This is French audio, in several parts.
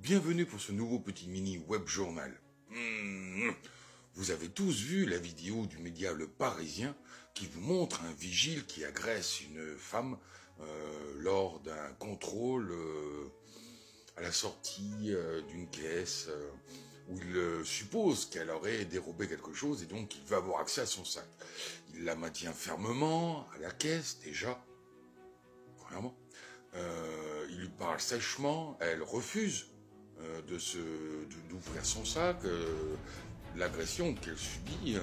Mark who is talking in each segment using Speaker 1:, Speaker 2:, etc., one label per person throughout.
Speaker 1: Bienvenue pour ce nouveau petit mini web journal. Vous avez tous vu la vidéo du média Le Parisien qui vous montre un vigile qui agresse une femme lors d'un contrôle à la sortie d'une caisse où il suppose qu'elle aurait dérobé quelque chose et donc il veut avoir accès à son sac. Il la maintient fermement à la caisse déjà, premièrement. Il lui parle sèchement, elle refuse d'ouvrir son sac. L'agression qu'elle subit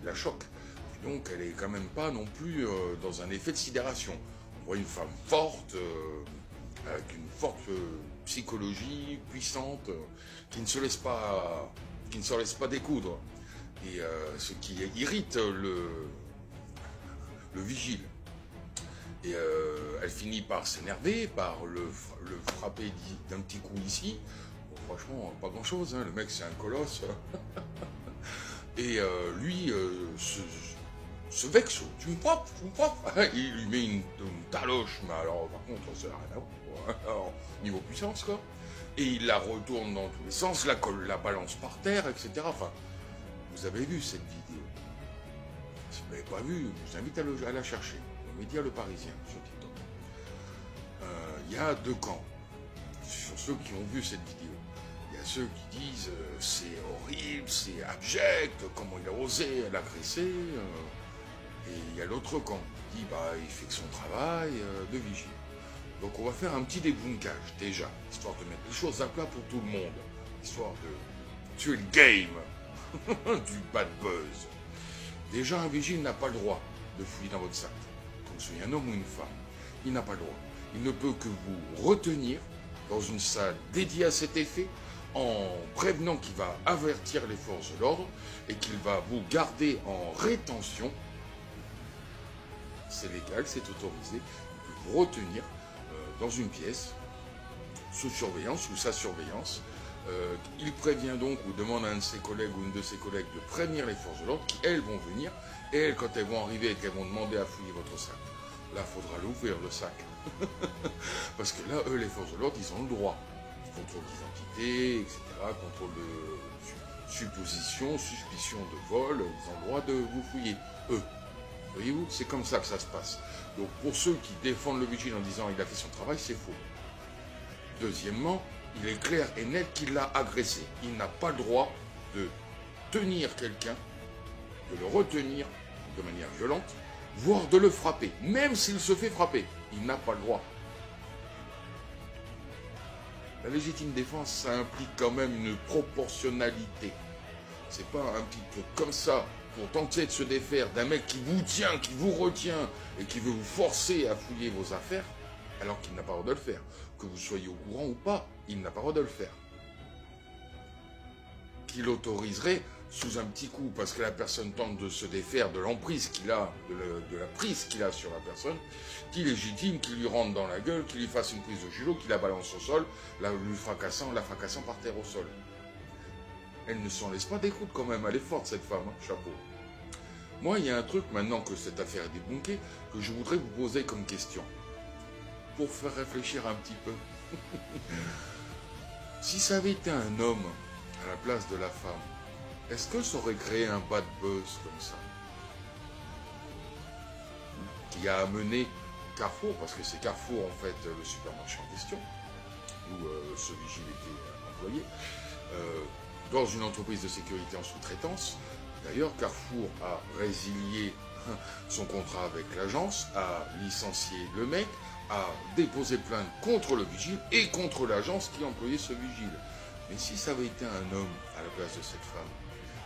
Speaker 1: la choque. Et donc elle est quand même pas non plus dans un effet de sidération. On voit une femme forte, avec une forte psychologie puissante, qui ne se laisse pas découdre. Et ce qui irrite le vigile. Et elle finit par s'énerver, par le frapper d'un petit coup ici. Bon, franchement, pas grand chose, hein. Le mec c'est un colosse. Et lui se vexe. Tu me frappes. Il lui met une taloche, mais alors par contre ça n'a rien à voir. Alors, niveau puissance quoi. Et il la retourne dans tous les sens, la balance par terre, etc. Enfin, vous avez vu cette vidéo. Si vous ne l'avez pas vue, je vous invite à la chercher. Média Le Parisien sur TikTok. Il y a deux camps sur ceux qui ont vu cette vidéo. Il y a ceux qui disent c'est horrible, c'est abject, comment il a osé l'agresser. Et il y a l'autre camp qui dit il fait que son travail de vigile. Donc on va faire un petit débunkage déjà, histoire de mettre les choses à plat pour tout le monde, histoire de tuer le game du bad buzz. Déjà un vigile n'a pas le droit de fouiller dans votre sac. Soyez un homme ou une femme, il n'a pas le droit. Il ne peut que vous retenir dans une salle dédiée à cet effet en prévenant qu'il va avertir les forces de l'ordre et qu'il va vous garder en rétention. C'est légal, c'est autorisé. Il peut vous retenir dans une pièce sous surveillance ou sa surveillance. Il prévient donc ou demande à un de ses collègues ou une de ses collègues de prévenir les forces de l'ordre qui, elles, vont venir. Et elles, quand elles vont arriver et qu'elles vont demander à fouiller votre sac, là, il faudra l'ouvrir, le sac. Parce que là, eux, les forces de l'ordre, ils ont le droit. Contrôle d'identité, etc., contrôle de supposition, suspicion de vol, ils ont le droit de vous fouiller. Eux. Voyez-vous, c'est comme ça que ça se passe. Donc, pour ceux qui défendent le vigile en disant il a fait son travail, c'est faux. Deuxièmement, il est clair et net qu'il l'a agressé. Il n'a pas le droit de tenir quelqu'un, de le retenir de manière violente, voire de le frapper, même s'il se fait frapper. Il n'a pas le droit. La légitime défense, ça implique quand même une proportionnalité. C'est pas un petit truc comme ça pour tenter de se défaire d'un mec qui vous tient, qui vous retient et qui veut vous forcer à fouiller vos affaires, alors qu'il n'a pas le droit de le faire. Que vous soyez au courant ou pas, il n'a pas le droit de le faire. Qu'il autoriserait sous un petit coup, parce que la personne tente de se défaire de l'emprise qu'il a, de la prise qu'il a sur la personne, qu'il légitime, qu'il lui rentre dans la gueule, qu'il lui fasse une prise de judo, qu'il la balance au sol, la fracassant par terre au sol. Elle ne s'en laisse pas découdre quand même, elle est forte cette femme, hein, chapeau. Moi, il y a un truc, maintenant que cette affaire est débunkée, que je voudrais vous poser comme question, pour faire réfléchir un petit peu. Si ça avait été un homme à la place de la femme, est-ce que ça aurait créé un bad buzz comme ça? Qui a amené Carrefour, parce que c'est Carrefour en fait le supermarché en question, où ce vigile était employé, dans une entreprise de sécurité en sous-traitance. D'ailleurs, Carrefour a résilié son contrat avec l'agence, a licencié le mec, a déposé plainte contre le vigile et contre l'agence qui employait ce vigile. Mais si ça avait été un homme à la place de cette femme,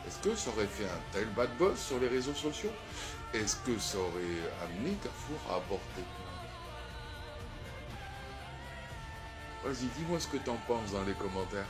Speaker 1: est-ce que ça aurait fait un tel bad buzz sur les réseaux sociaux? Est-ce que ça aurait amené Carrefour à aborter? Vas-y, dis-moi ce que t'en penses dans les commentaires.